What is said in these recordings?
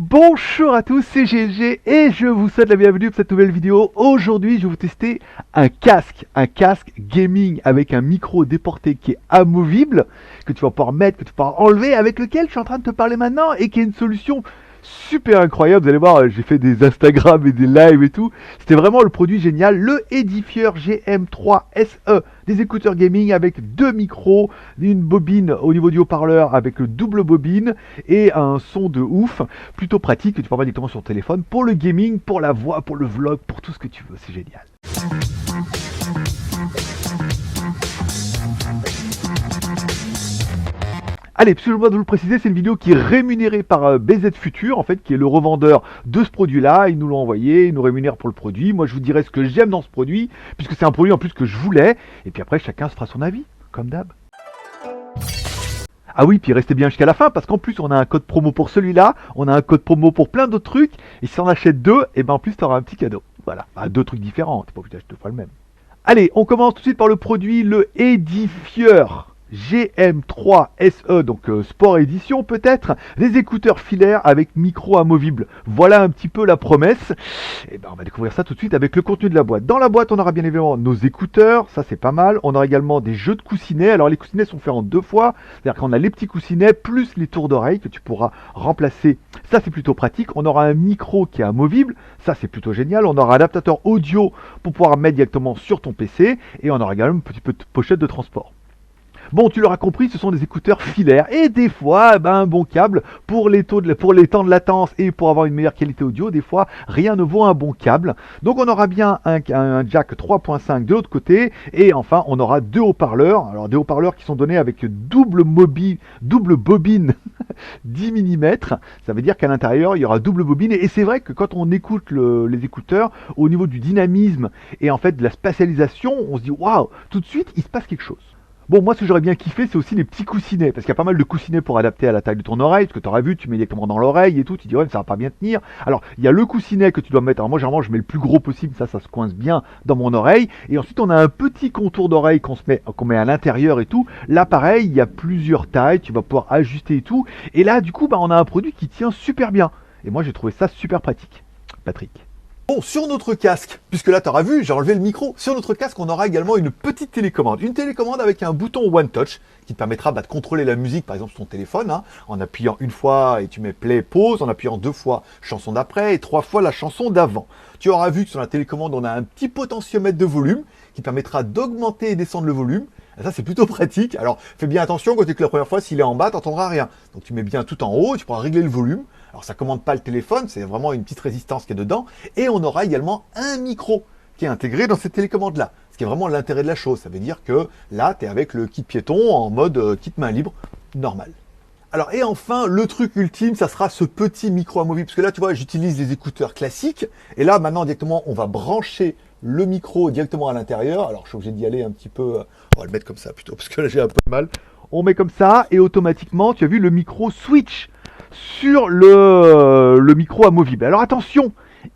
Bonjour à tous, c'est GLG et je vous souhaite la bienvenue pour cette nouvelle vidéo. Aujourd'hui, je vais vous tester un casque gaming avec un micro déporté qui est amovible, que tu vas pouvoir mettre, que tu vas pouvoir enlever, avec lequel je suis en train de te parler maintenant et qui est une solution super incroyable. Vous allez voir, j'ai fait des Instagram et des lives et tout. C'était vraiment le produit génial, le Edifier GM3 SE, des écouteurs gaming avec deux micros, une bobine au niveau du haut-parleur avec le double bobine et un son de ouf, plutôt pratique que tu peux avoir directement sur ton téléphone pour le gaming, pour la voix, pour le vlog, pour tout ce que tu veux. C'est génial. Allez, excusez-moi de vous le préciser, c'est une vidéo qui est rémunérée par BZ Future, en fait, qui est le revendeur de ce produit-là. Ils nous l'ont envoyé, ils nous rémunèrent pour le produit. Moi, je vous dirai ce que j'aime dans ce produit, puisque c'est un produit en plus que je voulais. Et puis après, chacun se fera son avis, comme d'hab. Ah oui, puis restez bien jusqu'à la fin, parce qu'en plus, on a un code promo pour celui-là, on a un code promo pour plein d'autres trucs. Et si on achète deux, et ben en plus, tu auras un petit cadeau. Voilà, enfin, deux trucs différents, t'es pas obligé d'acheter deux fois le même. Allez, on commence tout de suite par le produit, le Edifier GM3 SE, donc Sport Edition peut-être, des écouteurs filaires avec micro amovible. Voilà un petit peu la promesse. Et ben on va découvrir ça tout de suite avec le contenu de la boîte. Dans la boîte, on aura bien évidemment nos écouteurs, ça c'est pas mal. On aura également des jeux de coussinets. Alors les coussinets sont faits en deux fois, c'est-à-dire qu'on a les petits coussinets plus les tours d'oreille que tu pourras remplacer. Ça c'est plutôt pratique. On aura un micro qui est amovible, ça c'est plutôt génial. On aura un adaptateur audio pour pouvoir mettre directement sur ton PC et on aura également un petit peu de pochette de transport. Bon, tu l'auras compris, ce sont des écouteurs filaires et des fois, un bon câble pour les temps de latence et pour avoir une meilleure qualité audio. Des fois, rien ne vaut un bon câble. Donc, on aura bien un jack 3.5 de l'autre côté et enfin, on aura deux haut-parleurs. Alors, des haut-parleurs qui sont donnés avec double bobine 10 mm. Ça veut dire qu'à l'intérieur, il y aura double bobine et c'est vrai que quand on écoute les écouteurs, au niveau du dynamisme et en fait de la spatialisation, on se dit waouh, tout de suite, il se passe quelque chose. Bon, moi, ce que j'aurais bien kiffé, c'est aussi les petits coussinets. Parce qu'il y a pas mal de coussinets pour adapter à la taille de ton oreille. Parce que tu auras vu, tu mets directement dans l'oreille et tout. Tu dis, ouais, mais ça va pas bien tenir. Alors, il y a le coussinet que tu dois mettre. Alors, moi, généralement, je mets le plus gros possible. Ça se coince bien dans mon oreille. Et ensuite, on a un petit contour d'oreille qu'on met à l'intérieur et tout. Là, pareil, il y a plusieurs tailles. Tu vas pouvoir ajuster et tout. Et là, du coup, on a un produit qui tient super bien. Et moi, j'ai trouvé ça super pratique. Patrick. Bon, sur notre casque, puisque là tu auras vu, j'ai enlevé le micro, sur notre casque on aura également une petite télécommande. Une télécommande avec un bouton One Touch qui te permettra de contrôler la musique par exemple sur ton téléphone, en appuyant une fois et tu mets play, pause, en appuyant deux fois chanson d'après et trois fois la chanson d'avant. Tu auras vu que sur la télécommande on a un petit potentiomètre de volume qui permettra d'augmenter et descendre le volume. Et ça c'est plutôt pratique. Alors fais bien attention quand tu écoutes la première fois, s'il est en bas, tu n'entendras rien. Donc tu mets bien tout en haut, tu pourras régler le volume. Alors ça commande pas le téléphone, c'est vraiment une petite résistance qui est dedans. Et on aura également un micro qui est intégré dans cette télécommande-là. Ce qui est vraiment l'intérêt de la chose. Ça veut dire que là, tu es avec le kit piéton en mode kit main libre normal. Alors et enfin, le truc ultime, ça sera ce petit micro amovible. Parce que là, tu vois, j'utilise les écouteurs classiques. Et là, maintenant, directement, on va brancher le micro directement à l'intérieur. Alors je suis obligé d'y aller un petit peu. On va le mettre comme ça plutôt, parce que là, j'ai un peu de mal. On met comme ça et automatiquement, tu as vu, le micro switch sur le micro amovible. Alors attention,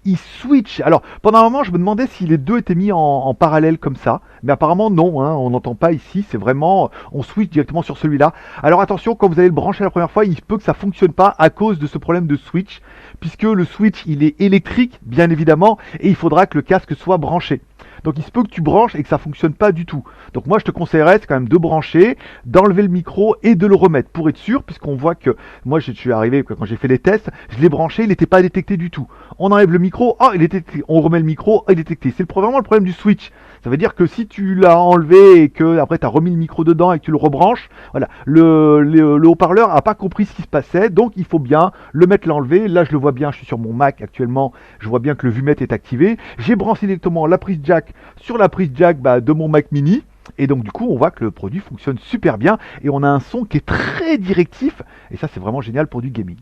il switch. Alors pendant un moment je me demandais si les deux étaient mis en parallèle comme ça, mais apparemment non, on n'entend pas ici, c'est vraiment, on switch directement sur celui-là. Alors attention, quand vous allez le brancher la première fois, il se peut que ça fonctionne pas à cause de ce problème de switch, puisque le switch il est électrique bien évidemment, et il faudra que le casque soit branché. Donc il se peut que tu branches et que ça fonctionne pas du tout. Donc moi je te conseillerais c'est quand même de brancher, d'enlever le micro et de le remettre pour être sûr, puisqu'on voit que moi je suis arrivé quand j'ai fait les tests, je l'ai branché, il n'était pas détecté du tout. On enlève le micro, oh il est détecté. On remet le micro, il est détecté. C'est vraiment le problème du switch. Ça veut dire que si tu l'as enlevé et que après tu as remis le micro dedans et que tu le rebranches, voilà, le haut-parleur a pas compris ce qui se passait, donc il faut bien le mettre, l'enlever. Là je le vois bien, je suis sur mon Mac actuellement, je vois bien que le vumètre est activé. J'ai branché directement la prise jack sur la prise jack de mon Mac mini. Et donc du coup on voit que le produit fonctionne super bien et on a un son qui est très directif et ça c'est vraiment génial pour du gaming.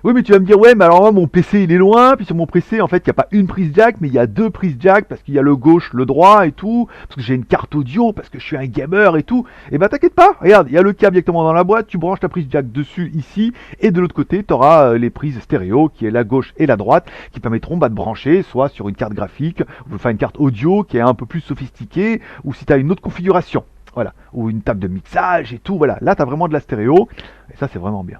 Oui mais tu vas me dire ouais mais alors moi mon PC il est loin, puis sur mon PC en fait il n'y a pas une prise jack mais il y a deux prises jack parce qu'il y a le gauche, le droit et tout, parce que j'ai une carte audio, parce que je suis un gamer et tout, et t'inquiète pas, regarde il y a le câble directement dans la boîte, tu branches ta prise jack dessus ici et de l'autre côté tu auras les prises stéréo qui est la gauche et la droite qui permettront de brancher soit sur une carte graphique, enfin une carte audio qui est un peu plus sophistiquée ou si tu as une autre configuration. Voilà, ou une table de mixage et tout, voilà. Là, tu as vraiment de la stéréo, et ça, c'est vraiment bien.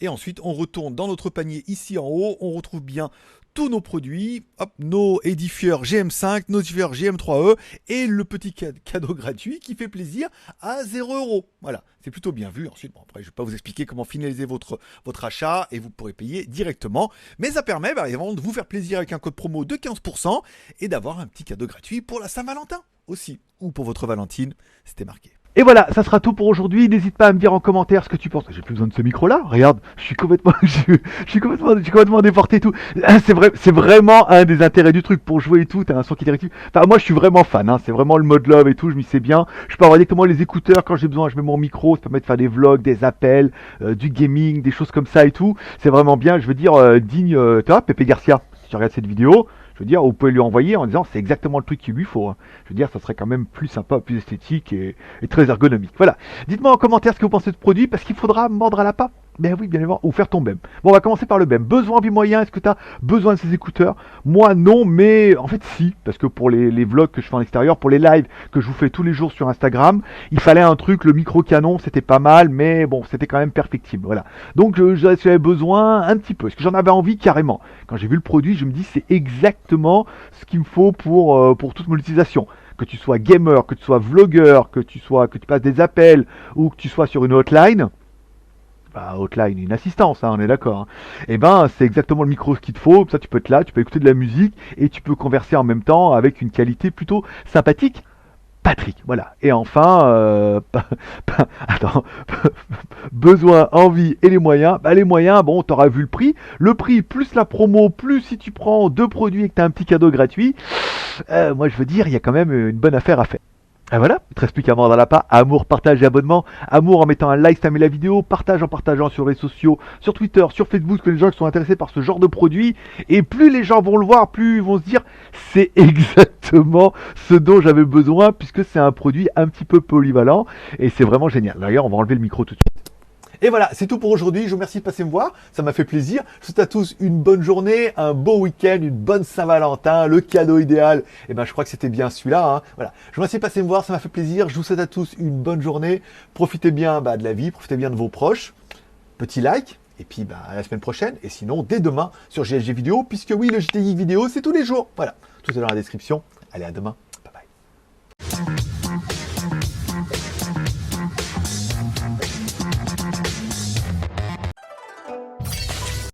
Et ensuite, on retourne dans notre panier ici en haut. On retrouve bien tous nos produits, hop, nos édifieurs GM5, nos édifieurs GM3E et le petit cadeau gratuit qui fait plaisir à 0 €. Voilà, c'est plutôt bien vu. Ensuite, bon, après, je ne vais pas vous expliquer comment finaliser votre achat et vous pourrez payer directement. Mais ça permet évidemment de vous faire plaisir avec un code promo de 15% et d'avoir un petit cadeau gratuit pour la Saint-Valentin aussi. Ou pour votre Valentine, c'était marqué. Et voilà, ça sera tout pour aujourd'hui. N'hésite pas à me dire en commentaire ce que tu penses. J'ai plus besoin de ce micro-là. Regarde, je suis complètement déporté et tout. C'est vraiment un des intérêts du truc pour jouer et tout. T'as un son qui est directif. Enfin, moi, je suis vraiment fan. Hein. C'est vraiment le mode love et tout. Je m'y sais bien. Je peux avoir directement les écouteurs quand j'ai besoin. Je mets mon micro. Ça permet de faire des vlogs, des appels, du gaming, des choses comme ça et tout. C'est vraiment bien. Je veux dire, digne. Tu vois, Pépé Garcia, si tu regardes cette vidéo. Je veux dire, vous pouvez lui envoyer en disant c'est exactement le truc qu'il lui faut. Hein. Je veux dire, ça serait quand même plus sympa, plus esthétique et très ergonomique. Voilà. Dites-moi en commentaire ce que vous pensez de ce produit parce qu'il faudra mordre à la part. Ben oui, bien évidemment, ou faire ton BEM. Bon, on va commencer par le BEM. Besoin, envie, moyen, est-ce que tu as besoin de ces écouteurs? Moi, non, mais en fait, si. Parce que pour les vlogs que je fais en extérieur, pour les lives que je vous fais tous les jours sur Instagram, il fallait un truc, le micro canon, c'était pas mal, mais bon, c'était quand même perfectible. Voilà. Donc, j'avais besoin un petit peu. Parce que j'en avais envie carrément. Quand j'ai vu le produit, je me dis, c'est exactement ce qu'il me faut pour toute mon utilisation. Que tu sois gamer, que tu sois vlogueur, que tu passes des appels ou que tu sois sur une hotline. Hotline, une assistance, hein, on est d'accord. Hein. Et ben, c'est exactement le micro qu'il te faut. Comme ça, tu peux être là, tu peux écouter de la musique et tu peux converser en même temps avec une qualité plutôt sympathique. Patrick, voilà. Et enfin, attends, besoin, envie et les moyens. Bah, les moyens, bon, t'auras vu le prix. Le prix plus la promo, plus si tu prends 2 produits et que t'as un petit cadeau gratuit. Moi, je veux dire, il y a quand même une bonne affaire à faire. Et voilà, il te reste plus qu'à mordre à la part. Amour, partage et abonnement. Amour en mettant un like si t'as aimé la vidéo. Partage en partageant sur les réseaux sociaux, sur Twitter, sur Facebook, que les gens qui sont intéressés par ce genre de produit. Et plus les gens vont le voir, plus ils vont se dire c'est exactement ce dont j'avais besoin, puisque c'est un produit un petit peu polyvalent. Et c'est vraiment génial. D'ailleurs, on va enlever le micro tout de suite. Et voilà, c'est tout pour aujourd'hui. Je vous remercie de passer me voir. Ça m'a fait plaisir. Je vous souhaite à tous une bonne journée, un beau week-end, une bonne Saint-Valentin, le cadeau idéal. Et ben, je crois que c'était bien celui-là. Hein. Voilà. Je vous remercie de passer me voir. Ça m'a fait plaisir. Je vous souhaite à tous une bonne journée. Profitez bien de la vie. Profitez bien de vos proches. Petit like. Et puis, à la semaine prochaine. Et sinon, dès demain sur GLG Vidéo. Puisque oui, le JT Geek Vidéo, c'est tous les jours. Voilà. Tout est dans la description. Allez, à demain. Bye bye.